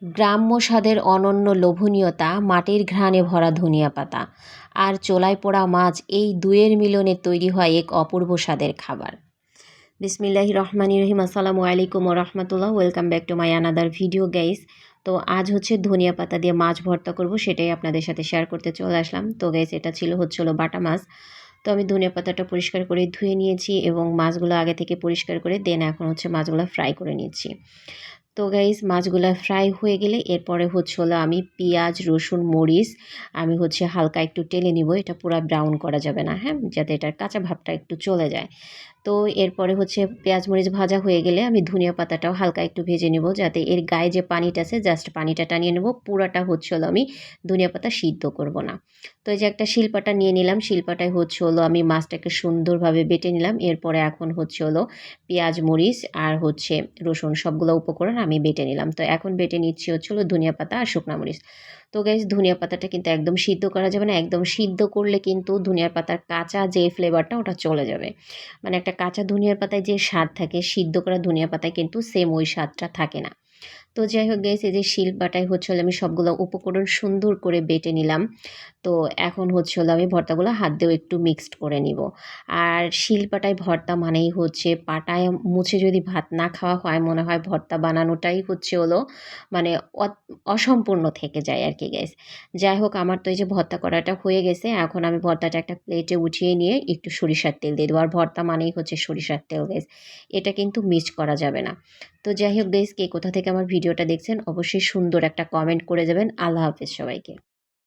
গ্রাম্য স্বাদের অনন্য লোভনীয়তা, মাটির ঘ্রাণে ভরা ধনিয়া পাতা আর চোলায় পোড়া মাছ, এই দুয়ের মিলনে তৈরি হয় এক অপূর্ব স্বাদের খাবার। বিসমিল্লাহির রহমানির রহিম। আসসালামু আলাইকুম ওয়া রাহমাতুল্লাহ। Welcome back to my another video guys. তো আজ হচ্ছে ধনিয়া পাতা দিয়ে মাছ ভর্তা করব, সেটাই আপনাদের সাথে শেয়ার করতে চলে আসলাম। তো গাইস, এটা হচ্ছিল বাটা মাছ। তো আমি ধনিয়া পাতাটা পরিষ্কার করে ধুয়ে নিয়েছি এবং মাছগুলো আগে থেকে পরিষ্কার করে দেন এখন হচ্ছে মাছগুলো ফ্রাই করে নিচ্ছি। তো গাইস, মাছগুলো ফ্রাই হয়ে গেলে এরপরে হলো আমি পেঁয়াজ, রসুন, মরিচ আমি হালকা একটু টেলে নিব। এটা পুরো ব্রাউন করা যাবে না, হ্যাঁ, যাতে এটার কাঁচা ভাবটা একটু চলে যায়। তো এরপরে পেঁয়াজ মরিচ ভাজা হয়ে গেলে আমি ধনিয়া পাতাটাও হালকা একটু ভেজে নেব, যাতে এর গায়ে যে পানিটা আছে জাস্ট পানিটা টানিয়ে নেব। পুরাটা আমি ধনিয়া পাতা সিদ্ধ করব না। তো এই যে একটা শিলপাটা নিয়ে নিলাম, শিলপাটায় আমি মাছটাকে সুন্দরভাবে বেটে নিলাম। এরপরে এখন পেঁয়াজ মরিচ আর রসুন সবগুলো উপকরণ আমি বেটে নিলাম। তো এখন বেটে নিচ্ছি ধনিয়া পাতা আর শুকনা মরিচ। তো গাইস, ধনিয়া পাতাটা কিন্তু একদম সিদ্ধ করা যাবে না। একদম সিদ্ধ করলে কিন্তু ধনিয়ার পাতার কাঁচা যে ফ্লেভারটা ওটা চলে যাবে। মানে একটা কাঁচা ধনিয়ার পাতায় যে স্বাদ থাকে, সিদ্ধ করা ধনিয়া পাতায় কিন্তু সেম ওই স্বাদটা থাকে না। তো যাই হোক গাইস, এই যে শিলপাটায় আমি সবগুলো উপকরণ সুন্দর করে বেটে নিলাম। তো এখন আমি ভর্তাগুলো হাত দিয়েও একটু মিক্সড করে নিব। আর শিলপাটায় ভর্তা মানেই পাটায় মুছে যদি ভাত না খাওয়া হয়, মনে হয় ভর্তা বানানোটাই মানে অসম্পূর্ণ থেকে যায় আর কি গাইস। যাই হোক, আমার তো এই যে ভর্তা করাটা হয়ে গেছে। এখন আমি ভর্তাটা একটা প্লেটে উঠিয়ে নিয়ে একটু সরিষার তেল দিয়ে দেবো। আর ভর্তা মানেই সরিষার তেল গাইস, এটা কিন্তু মিক্স করা যাবে না। তো যাই হোক গাইস, কে কোথা থেকে আমার ভিডিওটা দেখছেন অবশ্যই সুন্দর একটা কমেন্ট করে যাবেন। আল্লাহ হাফেজ সবাইকে।